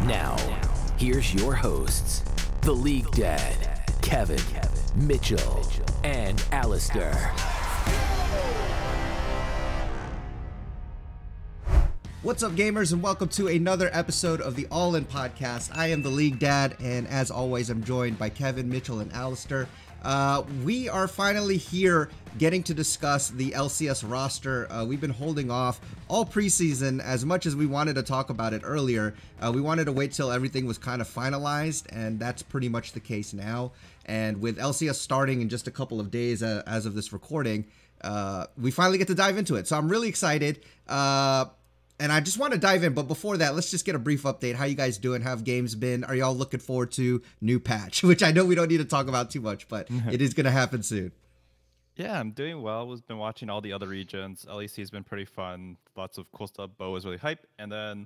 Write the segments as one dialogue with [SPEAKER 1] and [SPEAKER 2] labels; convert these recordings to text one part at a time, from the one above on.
[SPEAKER 1] Now, here's your hosts, the League Dad, Kevin, Mitchell, and Alastair.
[SPEAKER 2] What's up, gamers, and welcome to another episode of the All In Podcast. I am the League Dad, and as always, I'm joined by Kevin, Mitchell, and Alastair. We are finally here getting to discuss the LCS roster. We've been holding off all preseason as much as we wanted to talk about it earlier. We wanted to wait till everything was kind of finalized, and that's pretty much the case now. And with LCS starting in just a couple of days as of this recording, we finally get to dive into it. So I'm really excited. And I just want to dive in, but before that, let's just get a brief update. How you guys doing? How have games been? Are y'all looking forward to new patch? Which I know we don't need to talk about too much, but it is going to happen soon.
[SPEAKER 3] Yeah, I'm doing well. We've been watching all the other regions. LEC has been pretty fun. Lots of cool stuff. Bo is really hype. And then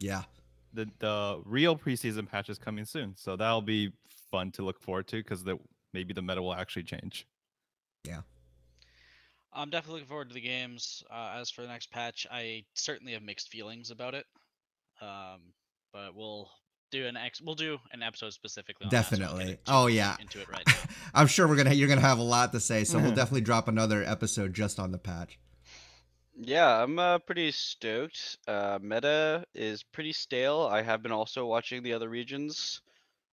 [SPEAKER 3] the real preseason patch is coming soon. So that'll be fun to look forward to because maybe the meta will actually change.
[SPEAKER 2] Yeah.
[SPEAKER 4] I'm definitely looking forward to the games. As for the next patch, I certainly have mixed feelings about it. But we'll do an episode specifically on
[SPEAKER 2] definitely.
[SPEAKER 4] That, so into it right now.
[SPEAKER 2] I'm sure you're gonna have a lot to say, so we'll definitely drop another episode just on the patch.
[SPEAKER 5] Yeah, I'm pretty stoked. Meta is pretty stale. I have been also watching the other regions.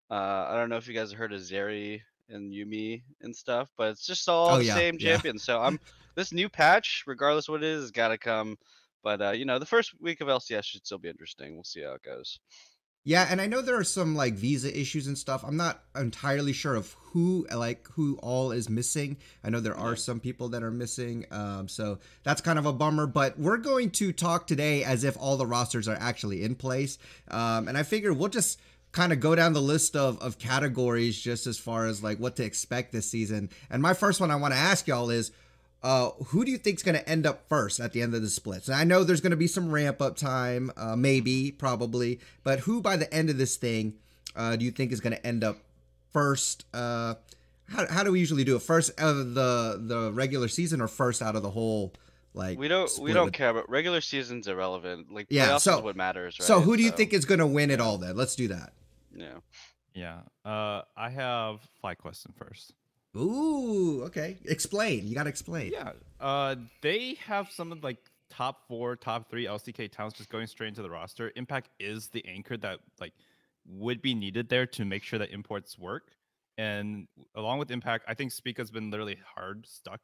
[SPEAKER 5] I don't know if you guys have heard of Zeri and Yumi and stuff, but it's just all the same champions. So this new patch, regardless of what it is, has got to come. But the first week of LCS should still be interesting. We'll see how it goes.
[SPEAKER 2] Yeah, and I know there are some like visa issues and stuff. I'm not entirely sure of who all is missing. I know there are some people that are missing, so that's kind of a bummer. But we're going to talk today as if all the rosters are actually in place, and I figure we'll just kind of go down the list of categories just as far as like what to expect this season. And my first one I want to ask y'all is, who do you think is going to end up first at the end of the splits? And I know there's going to be some ramp up time, probably, but who by the end of this thing do you think is going to end up first? How do we usually do it? First out of the regular season or first out of the whole? Like
[SPEAKER 5] we don't care, but regular season's irrelevant. Like playoffs is what matters, right?
[SPEAKER 2] So who do you think is going to win it all then? Let's do that.
[SPEAKER 5] Yeah.
[SPEAKER 3] I have FlyQuest in first.
[SPEAKER 2] Ooh, okay. Explain. You got to explain.
[SPEAKER 3] Yeah. They have some of like top 4, top 3 LCK towns just going straight into the roster. Impact is the anchor that like would be needed there to make sure that imports work. And along with Impact, I think Spica's been literally hard stuck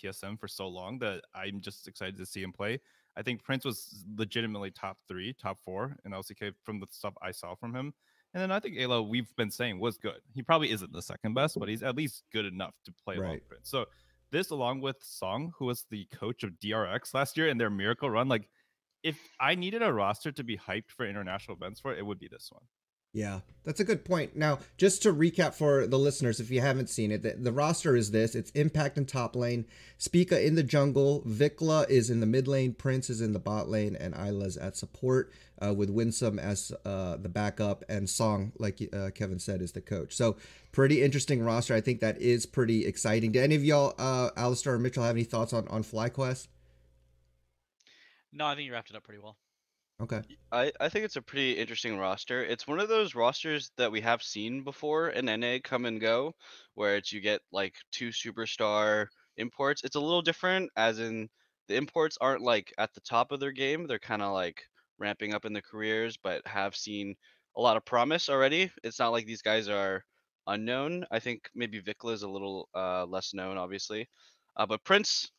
[SPEAKER 3] TSM for so long that I'm just excited to see him play. I think Prince was legitimately top 3, top 4 in LCK from the stuff I saw from him. And then I think Alo, we've been saying, was good. He probably isn't the second best, but he's at least good enough to play along with Prince. So this, along with Song, who was the coach of DRX last year in their miracle run, like if I needed a roster to be hyped for international events for it would be this one.
[SPEAKER 2] Yeah, that's a good point. Now, just to recap for the listeners, if you haven't seen it, the roster is this. It's Impact in top lane, Spica in the jungle, Vikla is in the mid lane, Prince is in the bot lane, and Isla's at support with Winsome as the backup, and Song, like Kevin said, is the coach. So pretty interesting roster. I think that is pretty exciting. Do any of y'all, Alastair or Mitchell, have any thoughts on FlyQuest?
[SPEAKER 4] No, I think you wrapped it up pretty well.
[SPEAKER 2] Okay.
[SPEAKER 5] I think it's a pretty interesting roster. It's one of those rosters that we have seen before in NA come and go, where you get like 2 superstar imports. It's a little different, as in the imports aren't like at the top of their game. They're kind of like ramping up in their careers, but have seen a lot of promise already. It's not like these guys are unknown. I think maybe Vikla is a little less known, obviously. But Prince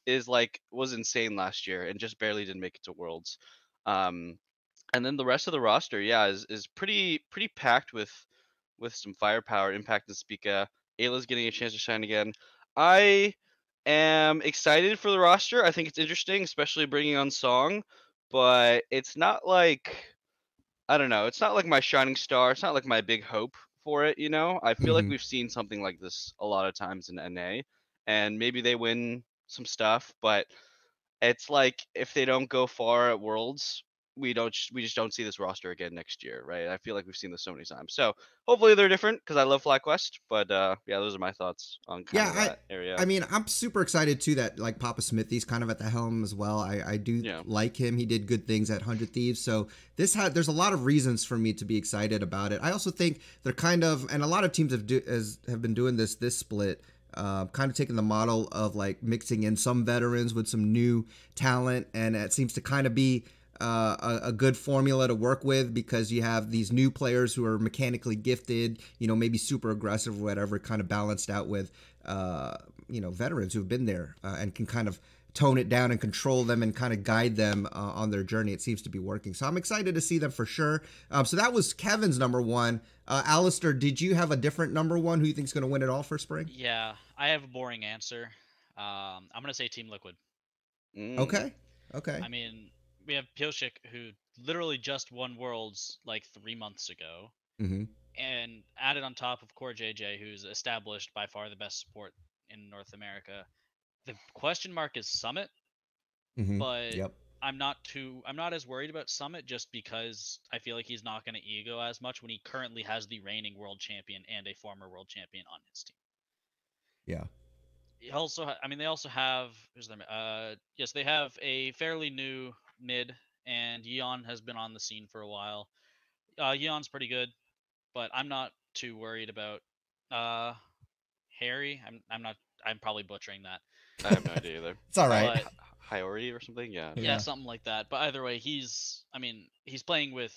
[SPEAKER 5] was insane last year and just barely didn't make it to Worlds. And then the rest of the roster, is pretty packed with some firepower. Impact and Spica. Ayla's getting a chance to shine again. I am excited for the roster. I think it's interesting, especially bringing on Song, but it's not like, I don't know, it's not like my shining star. It's not like my big hope for it, I feel like we've seen something like this a lot of times in NA, and maybe they win some stuff, but it's like if they don't go far at Worlds, we just don't see this roster again next year, right? I feel like we've seen this so many times. So hopefully they're different because I love FlyQuest. But yeah, those are my thoughts on kind
[SPEAKER 2] Yeah,
[SPEAKER 5] of that area.
[SPEAKER 2] I mean, I'm super excited too that like Papa Smithy's kind of at the helm as well. I do
[SPEAKER 5] Yeah.
[SPEAKER 2] like him. He did good things at 100 Thieves. So there's a lot of reasons for me to be excited about it. I also think they're kind of, and a lot of teams have been doing this split. Kind of taking the model of like mixing in some veterans with some new talent, and it seems to kind of be a good formula to work with because you have these new players who are mechanically gifted, maybe super aggressive or whatever, kind of balanced out with, veterans who've been there and can kind of tone it down and control them and kind of guide them on their journey. It seems to be working. So I'm excited to see them for sure. So that was Kevin's number one. Alastair, did you have a different number one who you think is going to win it all for spring?
[SPEAKER 4] Yeah, I have a boring answer. I'm gonna say Team Liquid.
[SPEAKER 2] Okay. Okay.
[SPEAKER 4] I mean, we have Pioshik, who literally just won Worlds like 3 months ago,
[SPEAKER 2] Mm-hmm.
[SPEAKER 4] and added on top of Core JJ, who's established by far the best support in North America. The question mark is Summit,
[SPEAKER 2] Mm-hmm.
[SPEAKER 4] but
[SPEAKER 2] Yep.
[SPEAKER 4] I'm not as worried about Summit just because I feel like he's not going to ego as much when he currently has the reigning world champion and a former world champion on his team.
[SPEAKER 2] Yeah.
[SPEAKER 4] He also, they also have yes, they have a fairly new mid, and Yeon has been on the scene for a while. Yeon's pretty good, but I'm not too worried about uh Harry. I'm not. I'm probably butchering that.
[SPEAKER 5] I have no idea either.
[SPEAKER 2] It's all right.
[SPEAKER 4] But
[SPEAKER 5] Hyorri or something? Yeah.
[SPEAKER 4] yeah, something like that. But either way, he's playing with,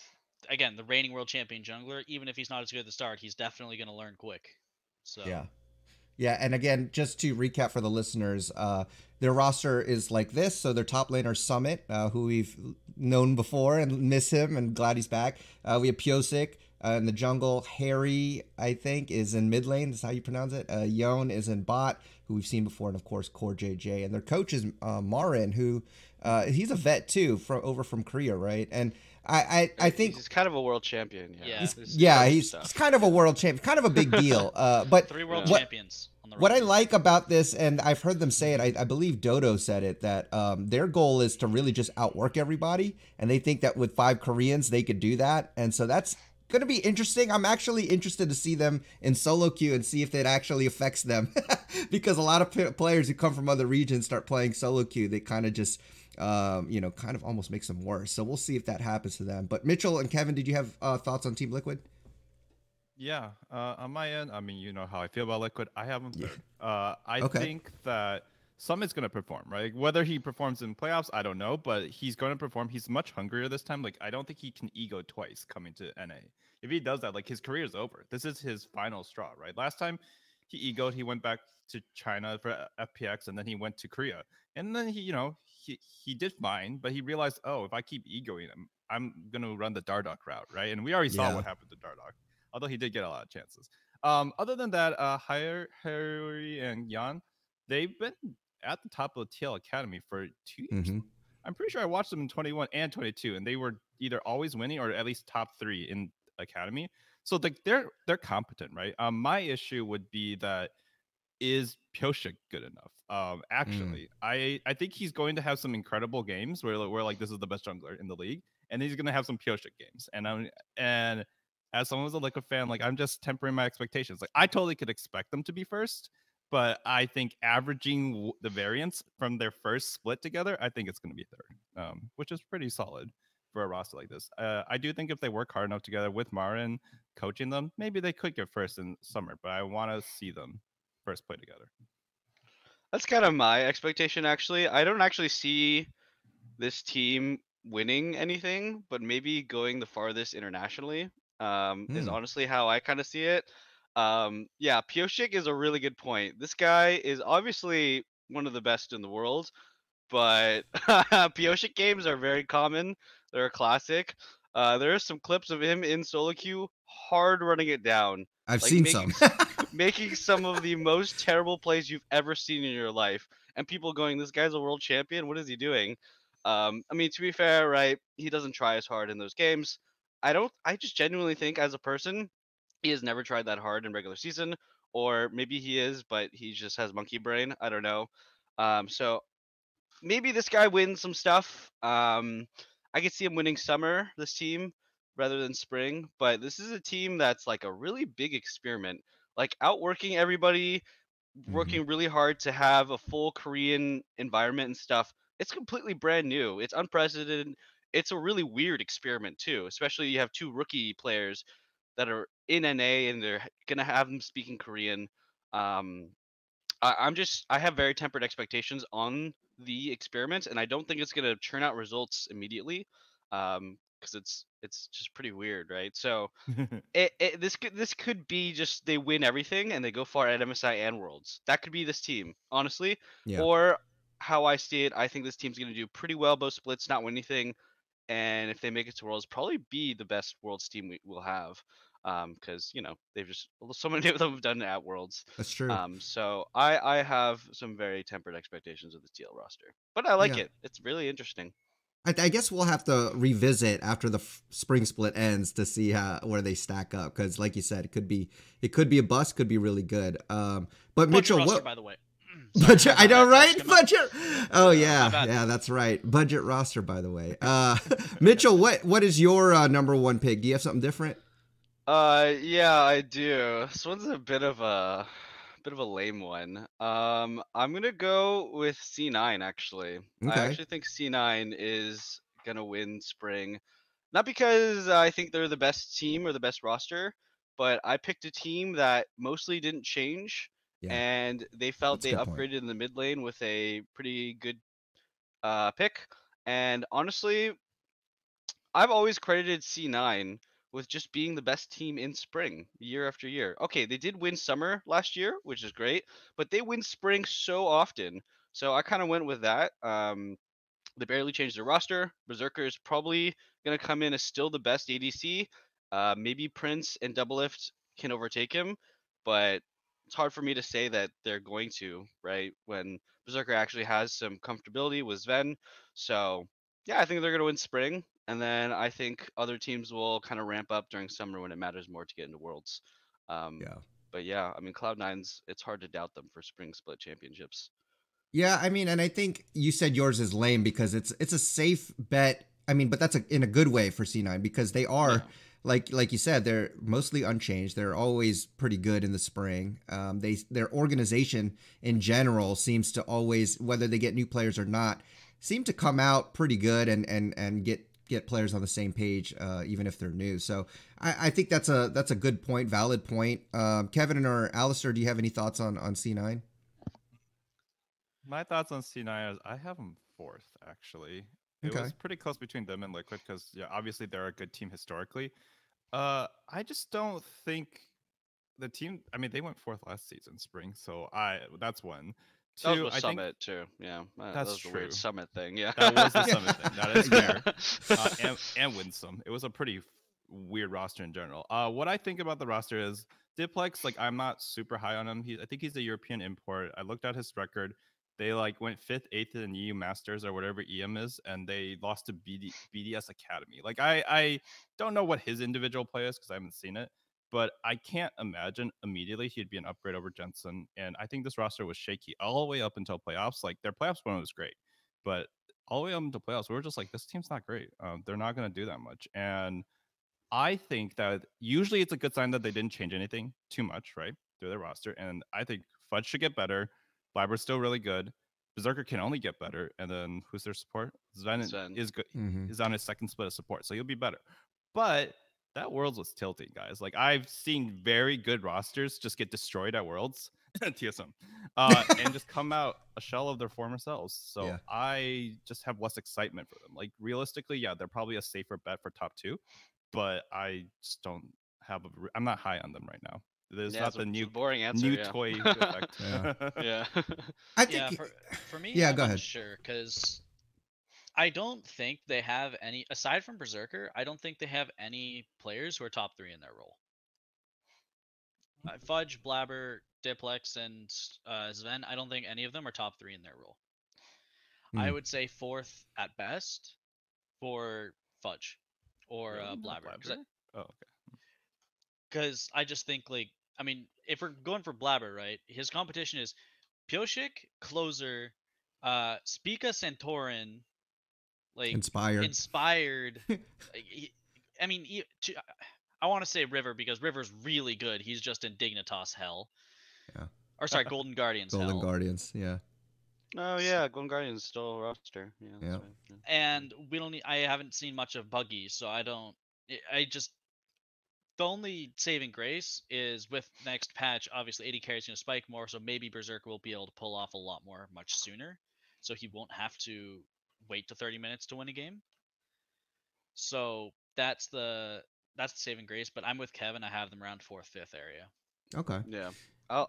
[SPEAKER 4] again, the reigning world champion jungler. Even if he's not as good at the start, he's definitely going to learn quick. So
[SPEAKER 2] Yeah. Yeah, and again, just to recap for the listeners, their roster is like this. So their top laner Summit, who we've known before and miss him and glad he's back. We have Piosik in the jungle. Harry, I think, is in mid lane. That's how you pronounce it. Yon is in bot, who we've seen before, and of course Core JJ. And their coach is Marin, who he's a vet too, over from Korea, right? And I think
[SPEAKER 5] he's kind of a world champion.
[SPEAKER 2] he's kind of a world champion, kind of a big deal. But
[SPEAKER 4] 3 world champions on the
[SPEAKER 2] what I
[SPEAKER 4] roster.
[SPEAKER 2] like about this, and I've heard them say it, I believe Dodo said it, that their goal is to really just outwork everybody, and they think that with 5 Koreans they could do that, and so that's going to be interesting. I'm actually interested to see them in solo queue and see if it actually affects them, because a lot of players who come from other regions start playing solo queue, they kind of just kind of almost makes them worse. So we'll see if that happens to them. But Mitchell and Kevin, did you have thoughts on Team Liquid?
[SPEAKER 3] Yeah, on my end, I mean, you know how I feel about Liquid. I have him third. I think that Summit's going to perform, right? Whether he performs in playoffs, I don't know, but he's going to perform. He's much hungrier this time. Like, I don't think he can ego twice coming to NA. If he does that, like, his career is over. This is his final straw, right? Last time he egoed, he went back to China for FPX, and then he went to Korea. And then he did fine, but he realized, oh, if I keep egoing him, I'm going to run the Dardoch route, right? And we already saw what happened to Dardoch, although he did get a lot of chances. Other than that, Harry and Jan, they've been at the top of the TL Academy for 2 years.
[SPEAKER 2] Mm-hmm.
[SPEAKER 3] I'm pretty sure I watched them in 21 and 22, and they were either always winning or at least top 3 in Academy. So like they're competent, right? My issue would be that, is Pioshik good enough? Actually, I think he's going to have some incredible games where like this is the best jungler in the league, and he's going to have some Pioshik games. And as someone who's a Liquid fan, like I'm just tempering my expectations. Like I totally could expect them to be first, but I think averaging the variance from their first split together, I think it's going to be third, which is pretty solid for a roster like this. I do think if they work hard enough together with Marin coaching them, maybe they could get first in summer, but I want to see them first play together.
[SPEAKER 5] That's kind of my expectation, actually. I don't actually see this team winning anything, but maybe going the farthest internationally is honestly how I kind of see it. Yeah, Pioshik is a really good point. This guy is obviously one of the best in the world, but Pioshik games are very common. They're a classic. There are some clips of him in solo queue, hard running it down.
[SPEAKER 2] I've seen some.
[SPEAKER 5] Making some of the most terrible plays you've ever seen in your life. And people going, this guy's a world champion? What is he doing? I mean, to be fair, right, he doesn't try as hard in those games. I just genuinely think as a person, he has never tried that hard in regular season. Or maybe he is, but he just has monkey brain. I don't know. So maybe this guy wins some stuff. I could see them winning summer, this team, rather than spring. But this is a team that's like a really big experiment, like outworking everybody,
[SPEAKER 2] Mm-hmm.
[SPEAKER 5] working really hard to have a full Korean environment and stuff. It's completely brand new. It's unprecedented. It's a really weird experiment too, especially you have two rookie players that are in NA and they're gonna have them speaking Korean. Um, I have very tempered expectations on the experiment, and I don't think it's gonna churn out results immediately, because it's just pretty weird, right? So this could be just they win everything and they go far at MSI and Worlds. That could be this team, honestly.
[SPEAKER 2] Yeah.
[SPEAKER 5] Or how I see it, I think this team's gonna do pretty well both splits, not win anything, and if they make it to Worlds, probably be the best Worlds team we will have. Because they've just so many of them have done it at Worlds.
[SPEAKER 2] That's true.
[SPEAKER 5] So I have some very tempered expectations of the TL roster, but I like
[SPEAKER 2] Yeah.
[SPEAKER 5] it. It's really interesting.
[SPEAKER 2] I guess we'll have to revisit after the spring split ends to see where they stack up, because like you said, it could be a bust, could be really good. But
[SPEAKER 4] Budget
[SPEAKER 2] Mitchell,
[SPEAKER 4] roster,
[SPEAKER 2] what?
[SPEAKER 4] by the way.
[SPEAKER 2] Budget, I know, right?
[SPEAKER 4] Come up.
[SPEAKER 2] Budget. Oh
[SPEAKER 4] my
[SPEAKER 2] yeah,
[SPEAKER 4] bad.
[SPEAKER 2] yeah, that's right. Budget roster, by the way. Mitchell, what is your number one pick? Do you have something different?
[SPEAKER 5] Yeah, I do. This one's a bit of a lame one. I'm gonna go with C9 actually. I
[SPEAKER 2] Okay.
[SPEAKER 5] actually think C9 is gonna win spring. Not because I think they're the best team or the best roster, but I picked a team that mostly didn't change,
[SPEAKER 2] Yeah,
[SPEAKER 5] and they felt
[SPEAKER 2] that's a
[SPEAKER 5] they
[SPEAKER 2] good point.
[SPEAKER 5] upgraded in the mid lane with a pretty good pick. And honestly, I've always credited C9 with just being the best team in spring year after year. Okay, they did win summer last year, which is great, but they win spring so often. So I kind of went with that. They barely changed their roster. Berserker is probably going to come in as still the best ADC. Maybe Prince and Doublelift can overtake him, but it's hard for me to say that they're going to, right? When Berserker actually has some comfortability with Sven. So, yeah, I think they're going to win spring. And then I think other teams will kind of ramp up during summer when it matters more to get into Worlds. Um,
[SPEAKER 2] Yeah.
[SPEAKER 5] but yeah, I mean, Cloud9's, it's hard to doubt them for spring split championships.
[SPEAKER 2] Yeah, I mean, and I think you said yours is lame because it's a safe bet. I mean, but that's in a good way for C9, because they are
[SPEAKER 5] Yeah.
[SPEAKER 2] like you said, they're mostly unchanged. They're always pretty good in the spring. Their organization in general seems to always, whether they get new players or not, seem to come out pretty good and get players on the same page, even if they're new. So I think that's a good point, valid point. Kevin or Alastair, do you have any thoughts on C9?
[SPEAKER 3] My thoughts on C9 is I have them fourth, actually. It
[SPEAKER 2] Okay.
[SPEAKER 3] was pretty close between them and Liquid because, yeah, obviously they're a good team historically. I just don't think the team. I mean, they went fourth last season, spring. So that's one.
[SPEAKER 5] That was
[SPEAKER 3] Two,
[SPEAKER 5] with
[SPEAKER 3] I think
[SPEAKER 5] Summit too. Yeah, that
[SPEAKER 3] that's
[SPEAKER 5] was the weird
[SPEAKER 3] true.
[SPEAKER 5] Summit thing. Yeah,
[SPEAKER 3] That was the
[SPEAKER 2] Yeah.
[SPEAKER 3] summit thing. That is
[SPEAKER 2] Yeah.
[SPEAKER 3] fair. And Winsome. It was a pretty weird roster in general. What I think about the roster is Diplex. Like, I'm not super high on him. I think he's a European import. I looked at his record. They like went fifth, eighth in EU Masters or whatever EM is, and they lost to BDS Academy. Like, I don't know what his individual play is because I haven't seen it, but I can't imagine immediately he'd be an upgrade over Jensen. And I think this roster was shaky all the way up until playoffs. Like, their playoffs one was great, but all the way up into playoffs, we were just like, this team's not great. They're not going to do that much. And I think that usually it's a good sign that they didn't change anything too much, right, through their roster. And I think Fudge should get better. Blabber's still really good. Berserker can only get better. And then who's their support? Sven
[SPEAKER 5] Sven.
[SPEAKER 3] is good.
[SPEAKER 2] Mm-hmm.
[SPEAKER 3] Is on his second split of support, so he'll be better. But that Worlds was tilting, guys. Like, I've seen very good rosters just get destroyed at Worlds, TSM, and just come out a shell of their former selves. So
[SPEAKER 2] Yeah.
[SPEAKER 3] I just have less excitement for them. Like, realistically, yeah, they're probably a safer bet for top two, but I just don't have I'm not high on them right now. There's
[SPEAKER 5] Yeah,
[SPEAKER 3] not
[SPEAKER 5] it's
[SPEAKER 3] the
[SPEAKER 5] a boring answer.
[SPEAKER 3] new
[SPEAKER 5] Yeah.
[SPEAKER 3] toy effect.
[SPEAKER 2] Yeah.
[SPEAKER 5] Yeah.
[SPEAKER 2] I
[SPEAKER 4] Yeah,
[SPEAKER 2] think.
[SPEAKER 4] for me,
[SPEAKER 2] Yeah,
[SPEAKER 4] I'm
[SPEAKER 2] go ahead.
[SPEAKER 4] unsure because I don't think they have any aside from Berserker. I don't think they have any players who are top three in their role. Fudge, Blabber, Diplex, and Sven. I don't think any of them are top three in their role. I
[SPEAKER 2] Hmm.
[SPEAKER 4] would say fourth at best for Fudge or
[SPEAKER 3] Really? Not
[SPEAKER 4] Blabber
[SPEAKER 3] Blabber? Oh, okay.
[SPEAKER 4] because I just think like I mean if we're going for Blabber, right? His competition is Pioshik, Closer, Spica Santorin, Like
[SPEAKER 2] Inspired.
[SPEAKER 4] I mean, I want to say River because River's really good. He's just in Dignitas hell.
[SPEAKER 2] Yeah.
[SPEAKER 4] Or sorry, Golden Guardians
[SPEAKER 2] Golden
[SPEAKER 4] hell.
[SPEAKER 2] Guardians, yeah.
[SPEAKER 5] Oh yeah, Golden Guardian's still a roster. Yeah.
[SPEAKER 2] Yeah.
[SPEAKER 5] That's right. Yeah.
[SPEAKER 4] And I haven't seen much of Buggy, so I don't. I just the only saving grace is with next patch. Obviously, AD carry is going to spike more, so maybe Berserker will be able to pull off a lot more much sooner, so he won't have to wait to 30 minutes to win a game. So that's the saving grace. But I'm with Kevin. I have them around 4th, 5th area.
[SPEAKER 2] Okay.
[SPEAKER 5] Yeah.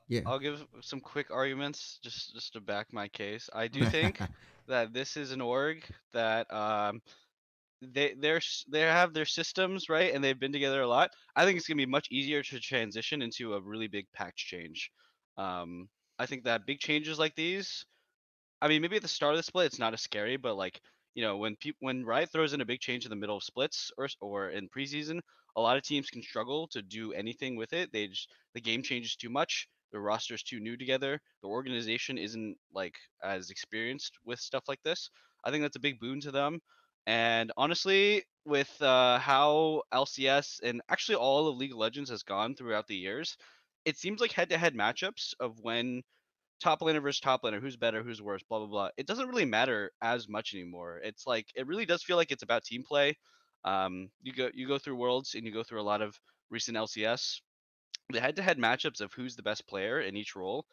[SPEAKER 2] Yeah.
[SPEAKER 5] I'll give some quick arguments just to back my case. I do think that this is an org that they have their systems right, and they've been together a lot. I think it's gonna be much easier to transition into a really big patch change. I think that big changes like these, I mean, maybe at the start of the split it's not as scary, but like when Riot throws in a big change in the middle of splits or in preseason, a lot of teams can struggle to do anything with it. The game changes too much. The roster's too new together. The organization isn't like as experienced with stuff like this. I think that's a big boon to them. And honestly, with how LCS and actually all of League of Legends has gone throughout the years, it seems like head-to-head matchups of when top laner versus top laner, who's better, who's worse, blah blah blah. It doesn't really matter as much anymore. It's like it really does feel like it's about team play. You go through Worlds and you go through a lot of recent LCS. The head-to-head matchups of who's the best player in each role,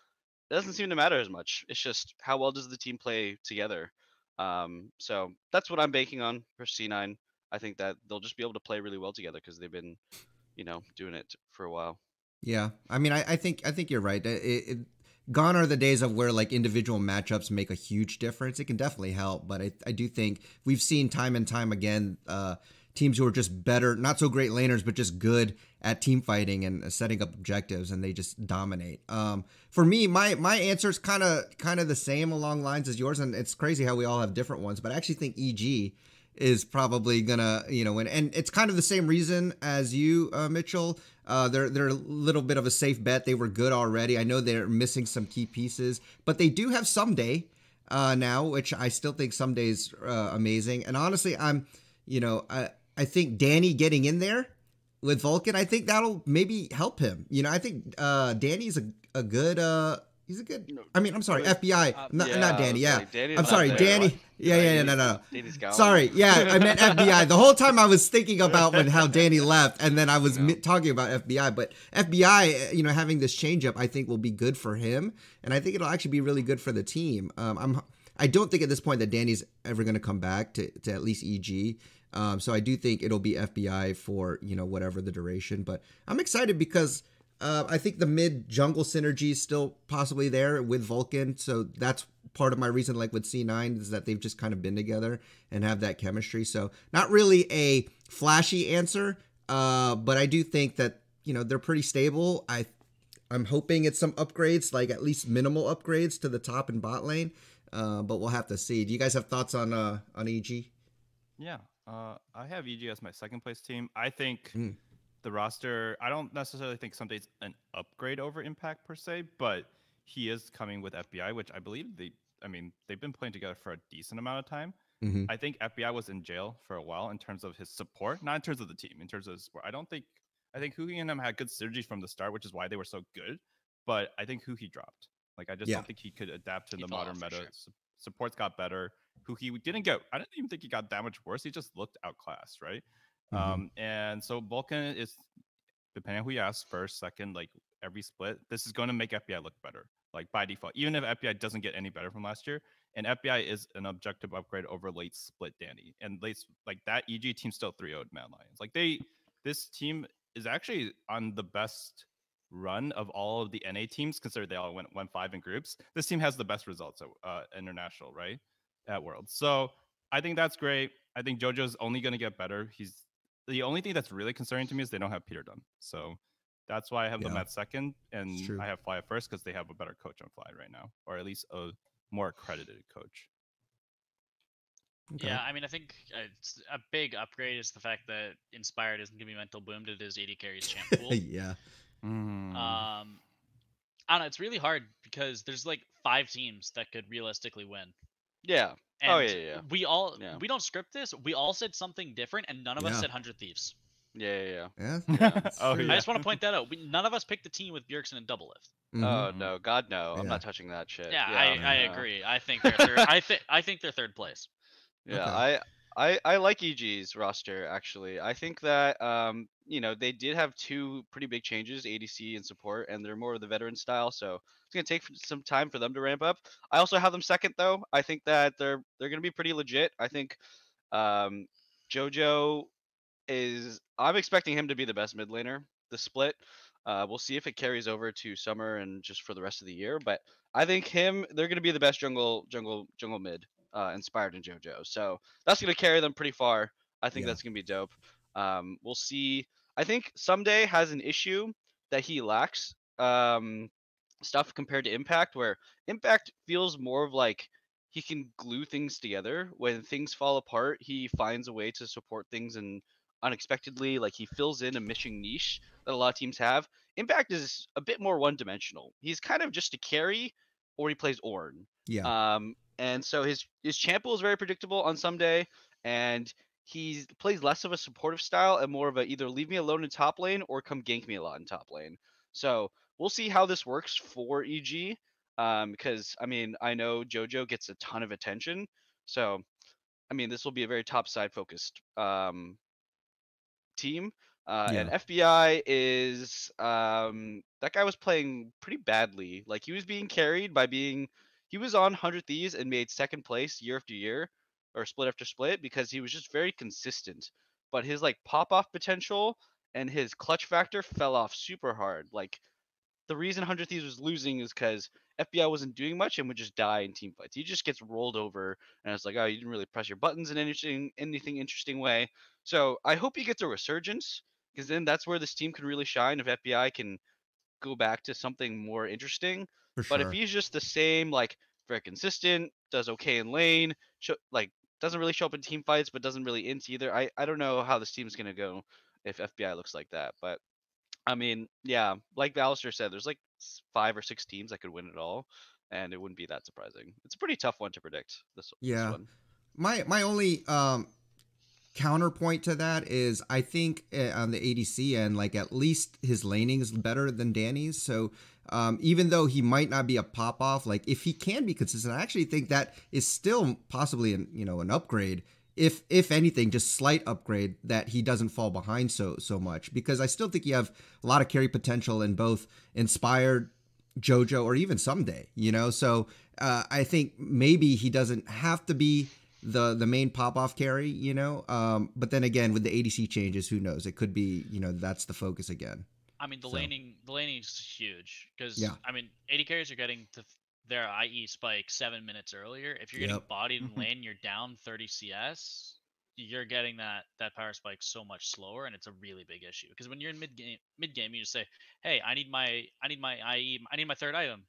[SPEAKER 5] it doesn't seem to matter as much. It's just how well does the team play together. So that's what I'm banking on for C9. I think that they'll just be able to play really well together because they've been, doing it for a while.
[SPEAKER 2] Yeah, I mean, I think you're right. Gone are the days of where like individual matchups make a huge difference. It can definitely help, but I do think we've seen time and time again teams who are just better, not so great laners, but just good at team fighting and setting up objectives, and they just dominate. For me, my answer is kind of the same along lines as yours, and it's crazy how we all have different ones. But I actually think EG is probably gonna win, and it's kind of the same reason as you, Mitchell. They're a little bit of a safe bet. They were good already. I know they're missing some key pieces, but they do have Someday now, which I still think Someday's amazing. And honestly, I think Danny getting in there with Vulcan, I think that'll maybe help him. I think Danny's a good. He's a good. I mean, I'm sorry, FBI. Not Danny. Yeah, I'm sorry, Danny. Yeah. No.
[SPEAKER 5] Danny's gone.
[SPEAKER 2] Sorry. Yeah, I meant FBI. The whole time I was thinking about how Danny left, and then I was talking about FBI. But FBI, having this change up, I think will be good for him, and I think it'll actually be really good for the team. I don't think at this point that Danny's ever going to come back to at least EG. So I do think it'll be FBI for whatever the duration. But I'm excited because. I think the mid jungle synergy is still possibly there with Vulcan, so that's part of my reason. Like with C9, is that they've just kind of been together and have that chemistry. So not really a flashy answer, but I do think that they're pretty stable. I'm hoping it's some upgrades, like at least minimal upgrades to the top and bot lane, but we'll have to see. Do you guys have thoughts on EG?
[SPEAKER 3] Yeah, I have EG as my second place team. I think. The roster, I don't necessarily think Someday's an upgrade over Impact per se, but he is coming with FBI, which I believe they've been playing together for a decent amount of time.
[SPEAKER 2] Mm-hmm.
[SPEAKER 3] I think FBI was in jail for a while in terms of his support, not in terms of the team, in terms of his support. I think Huhi and him had good synergy from the start, which is why they were so good. But I think Huhi dropped. Like I just don't think he could adapt to the modern meta. Sure. Supports got better. Huhi didn't get. I don't even think he got that much worse. He just looked outclassed, right? And so Vulcan is, depending on who you ask, first, second, like every split, this is going to make FBI look better, like by default, even if FBI doesn't get any better from last year. And FBI is an objective upgrade over late split Danny, and like that EG team still 3-0'd Mad Lions. Like this team is actually on the best run of all of the NA teams, considering they all went 5 in groups. This team has the best results at international, right, at Worlds. So I think that's great. I think JoJo's only going to get better. The only thing that's really concerning to me is they don't have Peter Dunn. So that's why I have them at second, and I have Fly at first because they have a better coach on Fly right now, or at least a more accredited coach.
[SPEAKER 4] Okay. Yeah, I mean, I think it's a big upgrade is the fact that Inspired isn't going to be mental boomed. It is AD carries champ pool.
[SPEAKER 2] Yeah.
[SPEAKER 4] I don't know. It's really hard because there's like 5 teams that could realistically win.
[SPEAKER 5] Yeah.
[SPEAKER 4] And
[SPEAKER 5] Oh, yeah.
[SPEAKER 4] we all
[SPEAKER 5] Yeah.
[SPEAKER 4] we don't script this. We all said something different, and none of us
[SPEAKER 2] Yeah.
[SPEAKER 4] said 100 Thieves.
[SPEAKER 5] Yeah.
[SPEAKER 2] Yeah.
[SPEAKER 3] Oh
[SPEAKER 2] true.
[SPEAKER 3] yeah.
[SPEAKER 4] I just want to point that out. None of us picked the team with Bjergsen and double lift.
[SPEAKER 5] Oh,
[SPEAKER 2] Mhm.
[SPEAKER 5] no. God, no. I'm
[SPEAKER 2] Yeah.
[SPEAKER 5] not touching that shit.
[SPEAKER 4] Yeah,
[SPEAKER 5] Yeah.
[SPEAKER 4] I
[SPEAKER 5] no.
[SPEAKER 4] agree. I think they're third. I think they're third place.
[SPEAKER 5] Yeah,
[SPEAKER 2] Okay.
[SPEAKER 5] I like EG's roster actually. I think that they did have two pretty big changes, ADC and support, and they're more of the veteran style, so it's gonna take some time for them to ramp up. I also have them second though. I think that they're gonna be pretty legit. I think um, JoJo I'm expecting him to be the best mid laner. The split. We'll see if it carries over to summer and just for the rest of the year. But I think they're gonna be the best jungle mid, inspired in JoJo. So that's gonna carry them pretty far. I think
[SPEAKER 2] Yeah.
[SPEAKER 5] that's gonna be dope. We'll see. I think Someday has an issue that he lacks. Stuff compared to Impact, where Impact feels more of like he can glue things together. When things fall apart, he finds a way to support things and unexpectedly, like he fills in a missing niche that a lot of teams have. Impact is a bit more one-dimensional. He's kind of just a carry, or he plays Ornn.
[SPEAKER 2] Yeah.
[SPEAKER 5] And so his champ pool is very predictable on some day, and he plays less of a supportive style and more of a either leave me alone in top lane or come gank me a lot in top lane. So we'll see how this works for EG. Because I mean, I know JoJo gets a ton of attention, so I mean, this will be a very top side focused team. And
[SPEAKER 2] Yeah.
[SPEAKER 5] FBI is that guy was playing pretty badly. Like he was being carried by he was on 100 Thieves and made second place year after year or split after split because he was just very consistent. But his like pop off potential and his clutch factor fell off super hard. Like the reason 100 Thieves was losing is because FBI wasn't doing much and would just die in team fights. He just gets rolled over, and it's like, oh, you didn't really press your buttons in anything interesting way. So I hope he gets a resurgence, because then that's where this team can really shine if FBI can go back to something more interesting.
[SPEAKER 2] For
[SPEAKER 5] But if
[SPEAKER 2] sure.
[SPEAKER 5] he's just the same, like very consistent, does okay in lane, like doesn't really show up in team fights, but doesn't really int either. I don't know how this team's gonna go if FBI looks like that, but I mean, yeah, like Alastair said, there's like 5 or 6 teams that could win it all, and it wouldn't be that surprising. It's a pretty tough one to predict. This
[SPEAKER 2] Yeah.
[SPEAKER 5] one.
[SPEAKER 2] My only counterpoint to that is I think on the ADC end, like at least his laning is better than Danny's. So even though he might not be a pop off, like if he can be consistent, I actually think that is still possibly an upgrade. If anything, just slight upgrade that he doesn't fall behind so much, because I still think you have a lot of carry potential in both Inspired, JoJo, or even Someday. So I think maybe he doesn't have to be the main pop off carry, but then again with the ADC changes, who knows? It could be that's the focus again.
[SPEAKER 4] I mean, the laning is huge because
[SPEAKER 2] Yeah.
[SPEAKER 4] I mean, AD carries are getting to their IE spike 7 minutes earlier. If you're getting
[SPEAKER 2] Yep.
[SPEAKER 4] bodied in lane, you're down 30 CS. You're getting that power spike so much slower, and it's a really big issue. Because when you're in mid game, you just say, "Hey, I need my IE, I need my third item.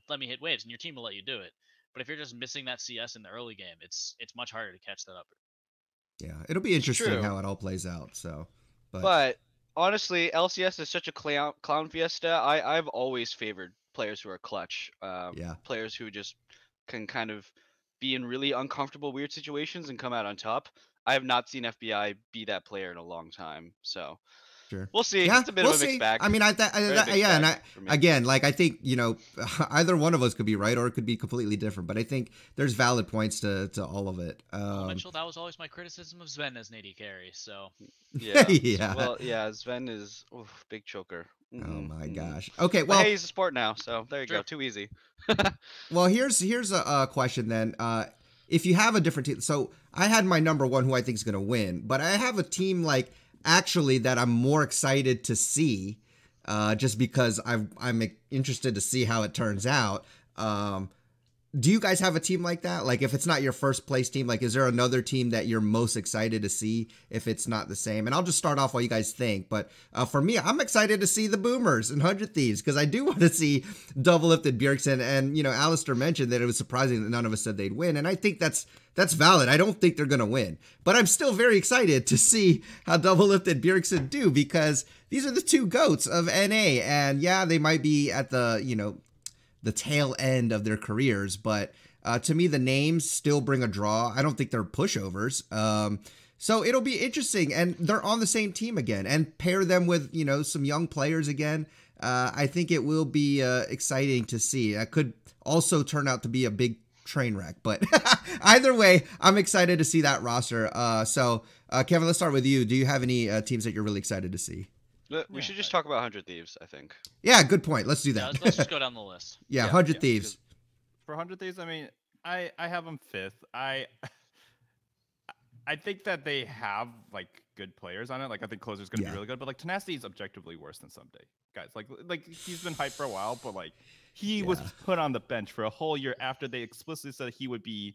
[SPEAKER 4] Let me hit waves," and your team will let you do it. But if you're just missing that CS in the early game, it's much harder to catch that up.
[SPEAKER 2] Yeah, it'll be interesting
[SPEAKER 5] true.
[SPEAKER 2] how it all plays out. So,
[SPEAKER 5] But honestly, LCS is such a clown fiesta. I've always favored players who are clutch.
[SPEAKER 2] Yeah.
[SPEAKER 5] Players who just can kind of be in really uncomfortable, weird situations and come out on top. I have not seen FBI be that player in a long time. So
[SPEAKER 2] Sure.
[SPEAKER 5] we'll see.
[SPEAKER 2] Yeah,
[SPEAKER 5] It's a bit
[SPEAKER 2] we'll
[SPEAKER 5] of a mixed
[SPEAKER 2] see.
[SPEAKER 5] bag.
[SPEAKER 2] I mean,
[SPEAKER 5] Very mixed bag for me.
[SPEAKER 2] again, like I think either one of us could be right, or it could be completely different. But I think there's valid points to all of it.
[SPEAKER 4] Mitchell, that was always my criticism of Sven as an AD carry. So
[SPEAKER 5] Yeah.
[SPEAKER 2] Yeah.
[SPEAKER 5] Well, yeah, Sven is big choker.
[SPEAKER 2] Oh
[SPEAKER 5] Mm-mm,
[SPEAKER 2] my
[SPEAKER 5] mm-mm.
[SPEAKER 2] gosh. Okay,
[SPEAKER 5] But
[SPEAKER 2] well,
[SPEAKER 5] hey, he's a sport now, so there you go.
[SPEAKER 4] True.
[SPEAKER 5] Too easy.
[SPEAKER 2] well, here's a question then. If you have a different team, so I had my number one who I think is going to win, but I have a team like actually that I'm more excited to see, just because I'm interested to see how it turns out. Do you guys have a team like that? Like if it's not your first place team, like is there another team that you're most excited to see if it's not the same? And I'll just start off while you guys think. But for me, I'm excited to see the Boomers and 100 Thieves because I do want to see double lifted Bjergsen. And, Alastair mentioned that it was surprising that none of us said they'd win. And I think that's valid. I don't think they're going to win. But I'm still very excited to see how double lifted Bjergsen do because these are the two GOATs of NA. And yeah, they might be at the tail end of their careers, but To me, the names still bring a draw. I don't think they're pushovers. So it'll be interesting, and they're on the same team again, and pair them with some young players again. I think it will be exciting to see. It could also turn out to be a big train wreck, but either way, I'm excited to see that roster. So Kevin, let's start with you. Do you have any teams that you're really excited to see?
[SPEAKER 5] We should just talk about 100 Thieves, I think.
[SPEAKER 2] Yeah, good point. Let's do
[SPEAKER 4] Yeah,
[SPEAKER 2] that.
[SPEAKER 4] let's just go down the list.
[SPEAKER 2] Yeah, 100
[SPEAKER 3] yeah,
[SPEAKER 2] Thieves.
[SPEAKER 3] For 100 Thieves, I mean, I have them 5th. I think that they have like good players on it. Like I think Closer's gonna be really good, but like Tenacity is objectively worse than Someday. Guys, like he's been hyped for a while, but like he was put on the bench for a whole year after they explicitly said he would be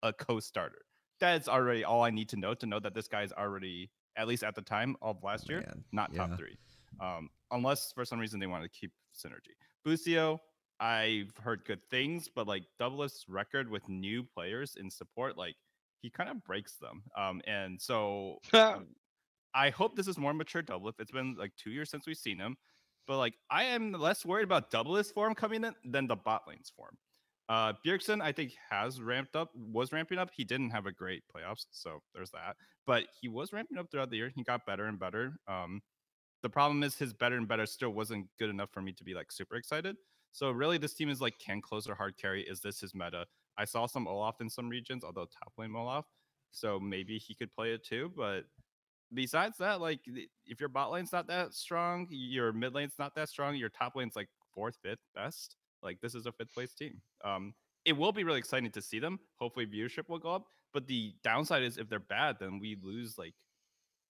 [SPEAKER 3] a co-starter. That's already all I need to know that this guy's already, at least at the time of last year, not top 3. Unless for some reason they want to keep synergy. Busio, I've heard good things, but like Doublelift's record with new players in support, like he kind of breaks them. And so I hope this is more mature Doublelift. It's been like 2 years since we've seen him, but like I am less worried about Doublelift's form coming in than the bot lane's form. Bjergsen, I think, was ramping up. He didn't have a great playoffs, so there's that. But he was ramping up throughout the year. He got better and better. The problem is his better and better still wasn't good enough for me to be like super excited. So really, this team is like, can Closer hard carry? Is this his meta? I saw some Olaf in some regions, although top lane Olaf, so maybe he could play it too. But besides that, like if your bot lane's not that strong, your mid lane's not that strong, your top lane's like 4th, 5th best. Like this is a 5th place team. It will be really exciting to see them. Hopefully viewership will go up. But the downside is if they're bad, then we lose like